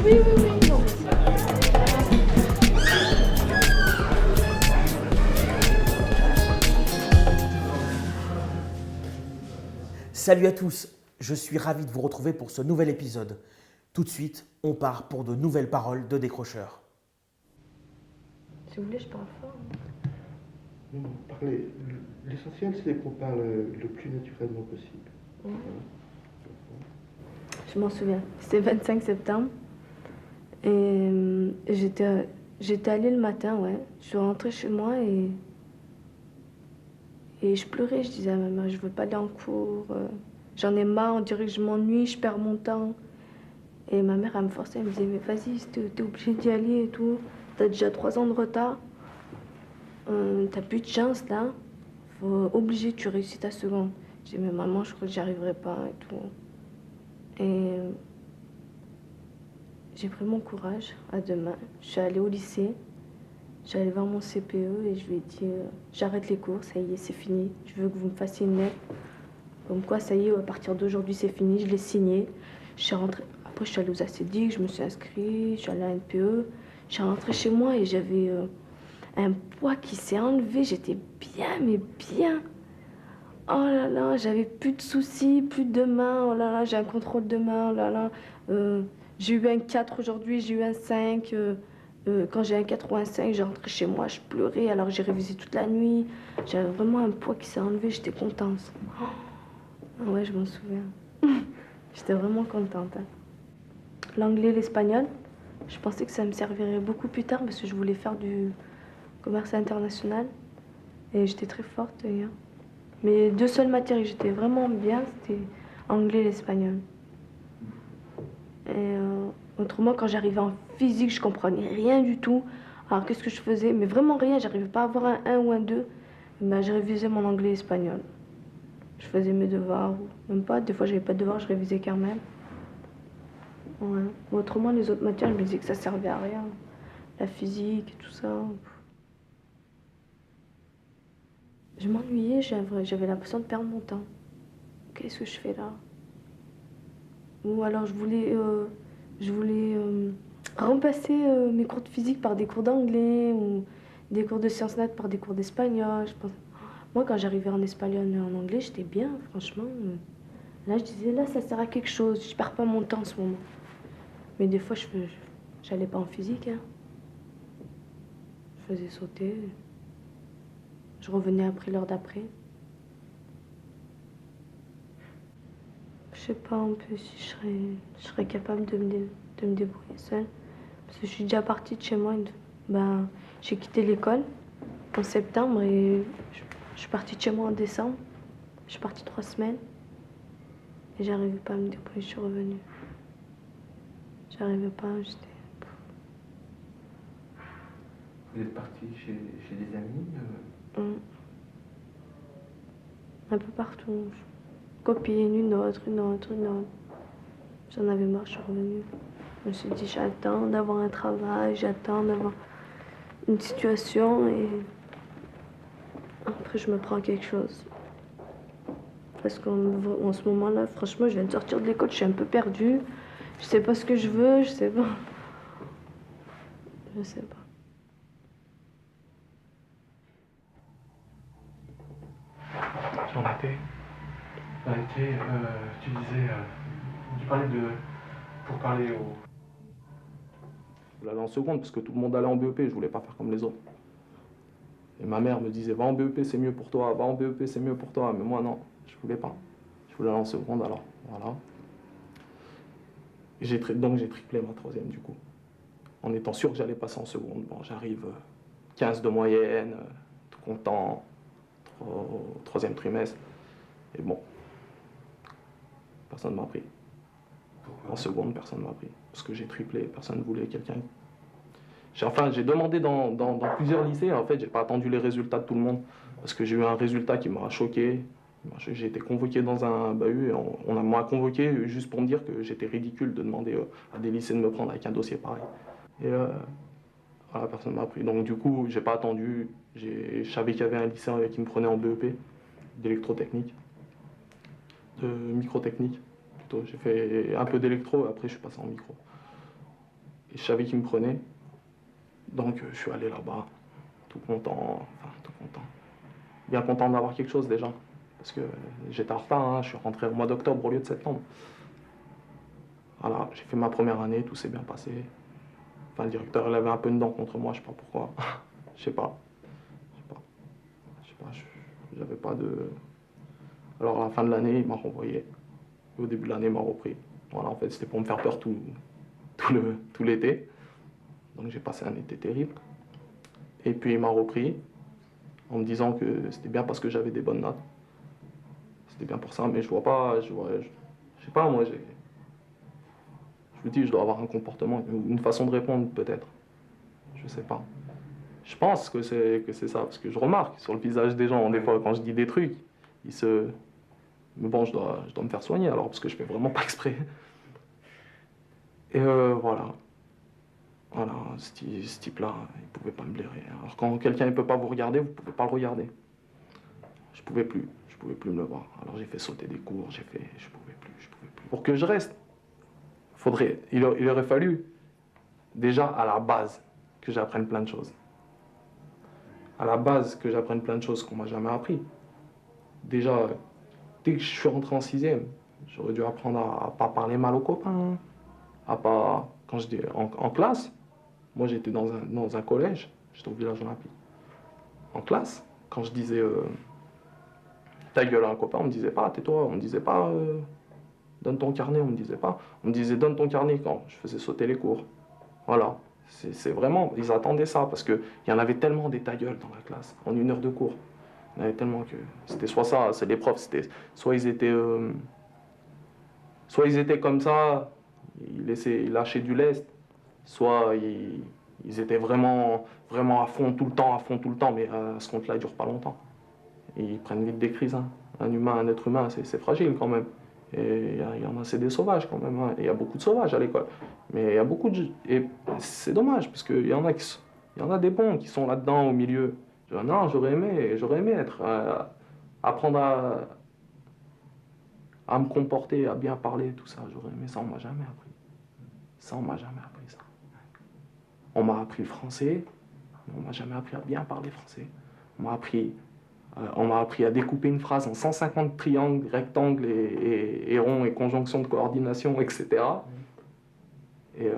Oui, oui, oui, non, mais Salut à tous, je suis ravi de vous retrouver pour ce nouvel épisode. Tout de suite, on part pour de nouvelles paroles de décrocheurs. si vous voulez, je parle fort. Non, parler. L'essentiel, c'est qu'on parle le plus naturellement possible. Ouais. Je m'en souviens. C'était 25 septembre. Et j'étais allée le matin, ouais. Je suis rentrée chez moi et je pleurais. Je disais à ma mère, je veux pas aller en cours. J'en ai marre, on dirait que je m'ennuie, je perds mon temps. Et ma mère, elle me forçait, elle me disait, mais vas-y, t'es obligée d'y aller et tout. T'as déjà 3 ans de retard. T'as plus de chance là. Faut obligé, tu réussis ta seconde. J'ai dit, mais maman, je crois que j'y arriverai pas et tout. Et j'ai pris mon courage à deux mains. Je suis allée au lycée. Je suis allée voir mon CPE et je lui ai dit, j'arrête les cours, ça y est, c'est fini. Je veux que vous me fassiez une lettre. Comme quoi, ça y est, à partir d'aujourd'hui, c'est fini. Je l'ai signé. Je suis rentrée. Après, je suis allée aux ACDIC, je me suis inscrite, je suis allée à NPE. Je suis rentrée chez moi et j'avais un poids qui s'est enlevé. J'étais bien, mais bien. Oh là là, j'avais plus de soucis, plus de main. Oh là là, j'ai un contrôle de main. Oh là là, j'ai eu un 4 aujourd'hui, j'ai eu un 5. Quand j'ai un 4 ou un 5, j'ai rentré chez moi, je pleurais alors que j'ai révisé toute la nuit. J'avais vraiment un poids qui s'est enlevé, j'étais contente. Ah ouais, je m'en souviens. J'étais vraiment contente. Hein. L'anglais, l'espagnol, je pensais que ça me servirait beaucoup plus tard parce que je voulais faire du commerce international. Et j'étais très forte d'ailleurs. Mais 2 seules matières que j'étais vraiment bien, c'était anglais et l'espagnol. Et autrement, quand j'arrivais en physique, je comprenais rien du tout. Alors qu'est-ce que je faisais? Mais vraiment rien, j'arrivais pas à avoir un 1 ou un 2. Ben, je révisais mon anglais et espagnol. Je faisais mes devoirs, ou même pas. Des fois, j'avais pas de devoirs, je révisais quand même. Ouais. Mais autrement, les autres matières, je me disais que ça servait à rien. La physique et tout ça. Je m'ennuyais, j'avais l'impression de perdre mon temps. Qu'est-ce que je fais là? Ou alors je voulais remplacer mes cours de physique par des cours d'anglais ou des cours de sciences nat par des cours d'espagnol. Moi, quand j'arrivais en espagnol et en anglais, j'étais bien, franchement. Là, je disais, là, ça sert à quelque chose. Je perds pas mon temps en ce moment. Mais des fois, j'allais pas en physique. Hein. Je faisais sauter. Je revenais après l'heure d'après. Je sais pas un peu si je serais capable de me débrouiller seule. Parce que je suis déjà partie de chez moi. Ben, j'ai quitté l'école en septembre et je suis partie de chez moi en décembre. Je suis partie 3 semaines. Et j'arrivais pas à me débrouiller, je suis revenue. J'arrivais pas, j'étais... Vous êtes parti chez des amis Un peu partout. Copine, une autre. J'en avais marre, je suis revenue. Je me suis dit, j'attends d'avoir un travail, j'attends d'avoir une situation et après je me prends quelque chose. Parce qu'en ce moment-là, franchement, je viens de sortir de l'école, je suis un peu perdue. Je sais pas ce que je veux, je sais pas. Je sais pas. J'en étais. Tu disais. Tu parlais de. Pour parler au. Je voulais aller en seconde parce que tout le monde allait en BEP, je voulais pas faire comme les autres. Et ma mère me disait, va en BEP, c'est mieux pour toi, va en BEP, c'est mieux pour toi. Mais moi, non, je voulais pas. Je voulais aller en seconde, alors voilà. Donc j'ai triplé ma troisième du coup. En étant sûr que j'allais passer en seconde. Bon, j'arrive 15 de moyenne, tout content, troisième trimestre. Et bon, personne ne m'a pris. Pourquoi? En seconde, personne ne m'a pris. Parce que j'ai triplé, personne ne voulait quelqu'un. J'ai demandé dans plusieurs lycées, en fait, j'ai pas attendu les résultats de tout le monde. Parce que j'ai eu un résultat qui m'a choqué. J'ai été convoqué dans un bahut et on m'a convoqué juste pour me dire que j'étais ridicule de demander à des lycées de me prendre avec un dossier pareil. Et voilà, personne ne m'a pris. Donc du coup, j'ai pas attendu. Je savais qu'il y avait un lycée qui me prenait en BEP, d'électrotechnique, de microtechnique plutôt. J'ai fait un peu d'électro et après je suis passé en micro. Et je savais qu'ils me prenaient. Donc je suis allé là-bas, tout content, enfin tout content. Bien content d'avoir quelque chose déjà. Parce que j'étais en retard, hein, je suis rentré au mois d'octobre au lieu de septembre. Voilà, j'ai fait ma première année, tout s'est bien passé. Enfin, le directeur, il avait un peu une dent contre moi, je sais pas pourquoi. Je sais pas. Je sais pas, j'avais pas de... Alors à la fin de l'année, il m'a renvoyé. Et au début de l'année, il m'a repris. Voilà, en fait, c'était pour me faire peur tout l'été. Donc j'ai passé un été terrible. Et puis il m'a repris en me disant que c'était bien parce que j'avais des bonnes notes. C'était bien pour ça, mais je vois pas, je sais pas, moi, je me dis, je dois avoir un comportement, une façon de répondre peut-être. Je sais pas. Je pense que c'est ça, parce que je remarque sur le visage des gens, des fois, quand je dis des trucs, ils se... Mais bon, je dois me faire soigner alors, parce que je fais vraiment pas exprès. Et voilà. Voilà, ce type-là, il pouvait pas me blairer. Alors quand quelqu'un ne peut pas vous regarder, vous pouvez pas le regarder. Je pouvais plus me le voir. Alors j'ai fait sauter des cours, je pouvais plus. Pour que je reste, il aurait fallu, déjà à la base, que j'apprenne plein de choses. À la base, que j'apprenne plein de choses qu'on m'a jamais appris. Déjà, dès que je suis rentré en sixième, j'aurais dû apprendre à pas parler mal aux copains, à pas... Quand je dis en classe, moi j'étais dans un collège, j'étais au village olympique. En classe, quand je disais ta gueule à un copain, on me disait pas tais-toi, on me disait pas donne ton carnet, on me disait pas. On me disait donne ton carnet quand je faisais sauter les cours. Voilà. C'est vraiment, ils attendaient ça parce qu'il y en avait tellement des ta gueule dans la classe, en une heure de cours. Il y en avait tellement que c'était soit ça, c'est les profs, c'était soit ils étaient comme ça, ils lâchaient du lest, soit ils étaient vraiment, vraiment à fond tout le temps, mais à ce compte-là, ils durent pas longtemps. Et ils prennent vite des crises. Hein. Un être humain, c'est fragile quand même. Et il y en a, c'est des sauvages quand même. Hein. Il y a beaucoup de sauvages à l'école. Mais il y a beaucoup de... Et c'est dommage, parce qu'il y en a des bons qui sont là-dedans au milieu. Non, j'aurais aimé être... apprendre à me comporter, à bien parler, tout ça. J'aurais aimé ça, on m'a jamais appris. Ça, on m'a jamais appris ça. On m'a appris le français, mais on m'a jamais appris à bien parler français. On m'a appris à découper une phrase en 150 triangles, rectangles et ronds et conjonctions de coordination, etc. Et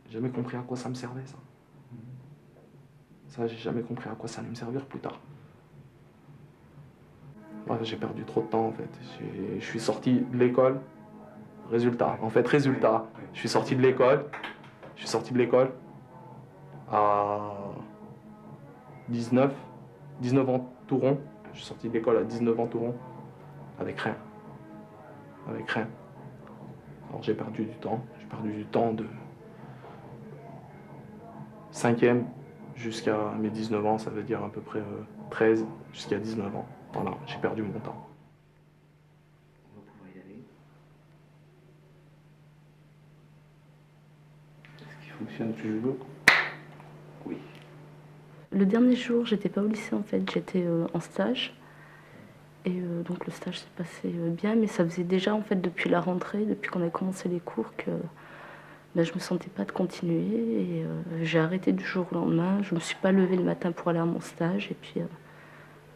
j'ai jamais compris à quoi ça me servait, ça. Ça, j'ai jamais compris à quoi ça allait me servir plus tard. Ouais, j'ai perdu trop de temps, en fait. Je suis sorti de l'école. Résultat. Je suis sorti de l'école. À 19 ans tout rond. Je suis sorti de l'école à 19 ans tout rond. Avec rien. Alors j'ai perdu du temps. J'ai perdu du temps de 5e jusqu'à mes 19 ans. Ça veut dire à peu près 13 jusqu'à 19 ans. Voilà, j'ai perdu mon temps. On va pouvoir y aller. Est-ce qu'il fonctionne toujours? Oui. Le dernier jour, j'étais pas au lycée en fait, j'étais en stage. Et donc le stage s'est passé bien, mais ça faisait déjà en fait depuis la rentrée, depuis qu'on a commencé les cours, que je me sentais pas de continuer. Et j'ai arrêté du jour au lendemain. Je me suis pas levée le matin pour aller à mon stage. Et puis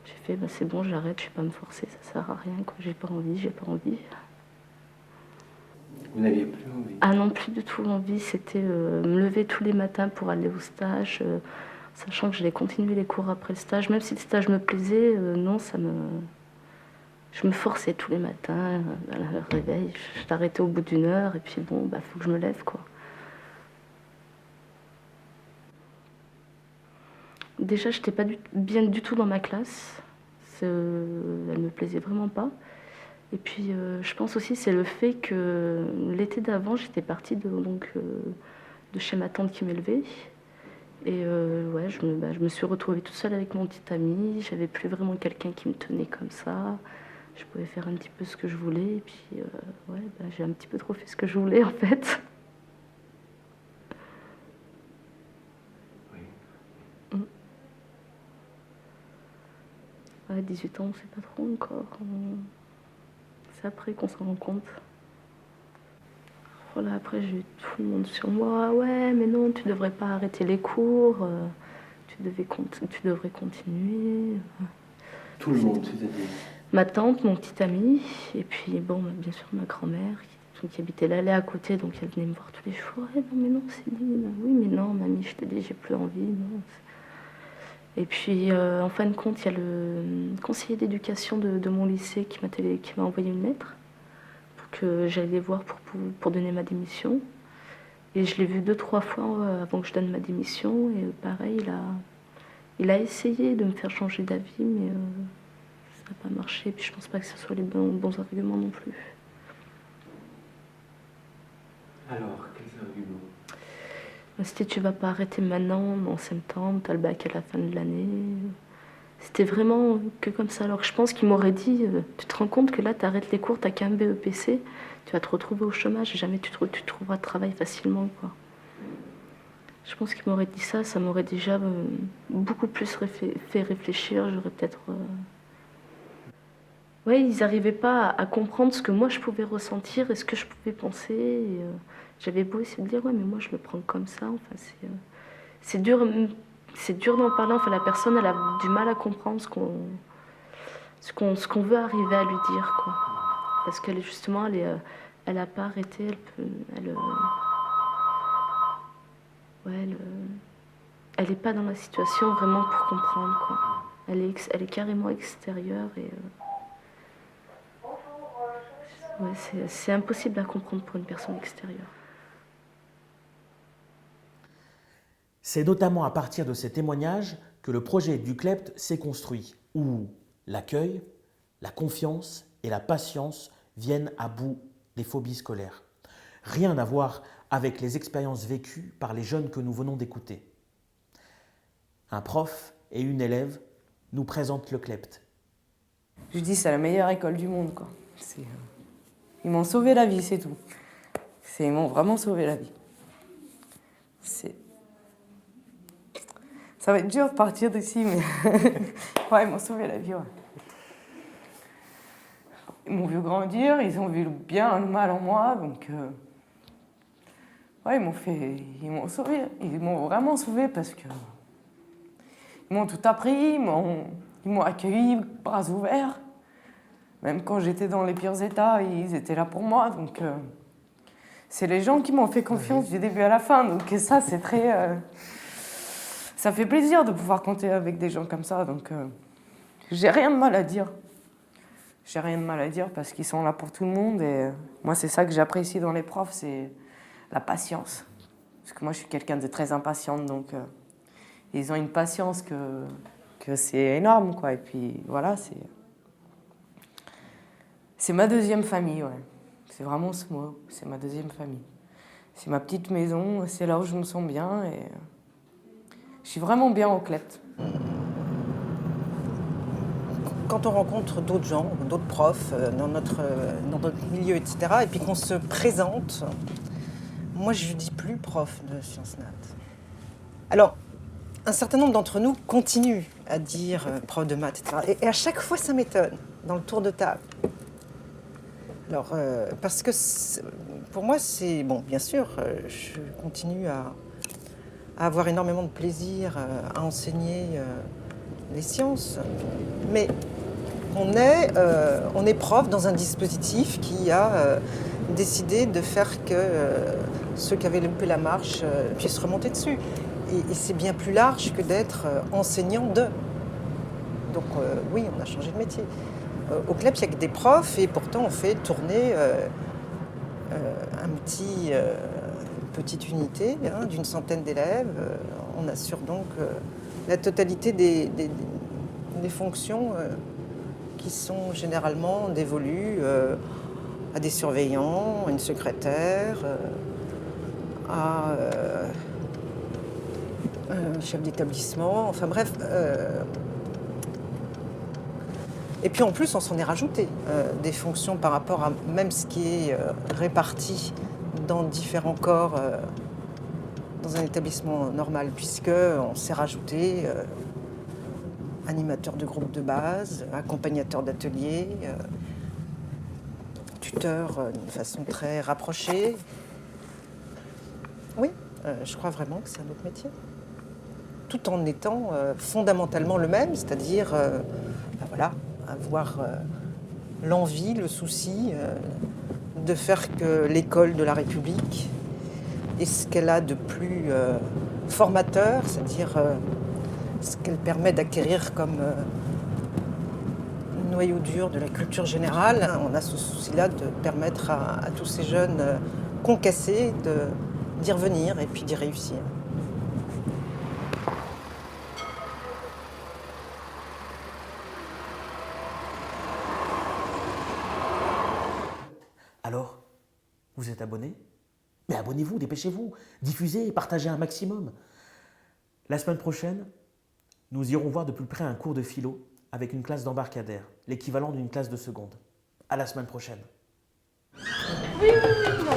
j'ai fait c'est bon, j'arrête, je vais pas me forcer, ça sert à rien, quoi. J'ai pas envie. Vous n'aviez plus envie? Ah non, plus du tout envie. C'était me lever tous les matins pour aller au stage, sachant que j'allais continuer les cours après le stage. Même si le stage me plaisait, non, je me forçais tous les matins, à la réveil. Je t'arrêtais au bout d'une heure, et puis bon, faut que je me lève, quoi. Déjà, j'étais pas bien du tout dans ma classe. Elle me plaisait vraiment pas. Et puis, je pense aussi c'est le fait que l'été d'avant, j'étais partie de chez ma tante qui m'élevait. Et ouais, je me suis retrouvée toute seule avec mon petit ami. J'avais plus vraiment quelqu'un qui me tenait comme ça. Je pouvais faire un petit peu ce que je voulais. Et puis, ouais, j'ai un petit peu trop fait ce que je voulais, en fait. Oui. Ouais, 18 ans, on sait pas trop encore. C'est après qu'on s'en rend compte. Voilà, après, j'ai eu tout le monde sur moi. Ouais, mais non, tu devrais pas arrêter les cours. Tu devrais continuer. Tout le monde, c'est-à-dire. Ma tante, mon petit ami, et puis, bon, bien sûr, ma grand-mère, qui habitait là, elle est à côté, donc elle venait me voir tous les jours. Eh, non, mais non, Céline. Oui, mais non, mamie, je te dis, j'ai plus envie. Non. Et puis, en fin de compte, il y a le conseiller d'éducation de mon lycée qui m'a envoyé une lettre pour que j'aille les voir pour donner ma démission. Et je l'ai vu 2-3 fois avant que je donne ma démission. Et pareil, il a essayé de me faire changer d'avis, mais ça n'a pas marché. Et puis je pense pas que ce soit les bons arguments non plus. Alors, quels arguments? C'était tu vas pas arrêter maintenant, en septembre, t'as le bac à la fin de l'année. C'était vraiment que comme ça. Alors que je pense qu'il m'aurait dit, tu te rends compte que là, t'arrêtes les cours, t'as qu'un BEPC, tu vas te retrouver au chômage et jamais tu trouveras de travail facilement, quoi. Je pense qu'il m'aurait dit ça m'aurait déjà beaucoup plus fait réfléchir. J'aurais peut-être... Ouais, ils n'arrivaient pas à comprendre ce que moi je pouvais ressentir et ce que je pouvais penser. Et, j'avais beau essayer de dire, ouais, mais moi je le prends comme ça. Enfin, c'est dur d'en parler. Enfin, la personne, elle a du mal à comprendre ce qu'on veut arriver à lui dire, quoi. Parce qu'elle, justement, elle n'a pas arrêté. Elle n'est pas dans la situation vraiment pour comprendre, quoi. Elle est carrément extérieure et... Ouais, c'est impossible à comprendre pour une personne extérieure. C'est notamment à partir de ces témoignages que le projet du CLEPT s'est construit, où l'accueil, la confiance et la patience viennent à bout des phobies scolaires. Rien à voir avec les expériences vécues par les jeunes que nous venons d'écouter. Un prof et une élève nous présentent le CLEPT. Je dis c'est la meilleure école du monde, quoi. Ils m'ont sauvé la vie, c'est tout. Ils m'ont vraiment sauvé la vie. Ça va être dur de partir d'ici, mais ouais, ils m'ont sauvé la vie, ouais. Ils m'ont vu grandir, ils ont vu le bien, le mal en moi, donc... Ouais, ils m'ont sauvé. Ils m'ont vraiment sauvé parce que... Ils m'ont tout appris, ils m'ont accueilli, bras ouverts. Même quand j'étais dans les pires états, ils étaient là pour moi. Donc, c'est les gens qui m'ont fait confiance du début à la fin. Donc ça, c'est très... ça fait plaisir de pouvoir compter avec des gens comme ça. Donc, j'ai rien de mal à dire. J'ai rien de mal à dire parce qu'ils sont là pour tout le monde. Et moi, c'est ça que j'apprécie dans les profs, c'est la patience. Parce que moi, je suis quelqu'un de très impatiente. Donc, ils ont une patience que c'est énorme, quoi. Et puis, voilà, c'est ma deuxième famille, ouais. C'est vraiment ce mot, c'est ma deuxième famille. C'est ma petite maison, c'est là où je me sens bien et je suis vraiment bien au CLEPT. Quand on rencontre d'autres gens, d'autres profs dans notre milieu, etc., et puis qu'on se présente, moi je ne dis plus prof de sciences nat. Alors, un certain nombre d'entre nous continuent à dire prof de maths, etc. Et à chaque fois ça m'étonne, dans le tour de table. Alors, parce que pour moi, c'est... Bon, bien sûr, je continue à avoir énormément de plaisir à enseigner les sciences, mais on est prof dans un dispositif qui a décidé de faire que ceux qui avaient loupé la marche puissent remonter dessus. Et c'est bien plus large que d'être enseignant de. Donc oui, on a changé de métier. Au CLEPT, il n'y a que des profs et pourtant on fait tourner une petite unité d'une centaine d'élèves. On assure donc la totalité des fonctions qui sont généralement dévolues à des surveillants, à une secrétaire, à un chef d'établissement, enfin bref. Et puis en plus, on s'en est rajouté des fonctions par rapport à même ce qui est réparti dans différents corps dans un établissement normal, puisqu'on s'est rajouté animateur de groupe de base, accompagnateur d'atelier, tuteur d'une façon très rapprochée. Oui, je crois vraiment que c'est un autre métier. Tout en étant fondamentalement le même, c'est-à-dire ben voilà, avoir l'envie, le souci de faire que l'école de la République ait ce qu'elle a de plus formateur, c'est-à-dire ce qu'elle permet d'acquérir comme noyau dur de la culture générale. On a ce souci-là de permettre à tous ces jeunes concassés d'y revenir et puis d'y réussir. Alors, vous êtes abonné? Mais abonnez-vous, dépêchez-vous, diffusez et partagez un maximum. La semaine prochaine, nous irons voir de plus près un cours de philo avec une classe d'embarcadère, l'équivalent d'une classe de seconde. À la semaine prochaine. Oui, oui, oui, non.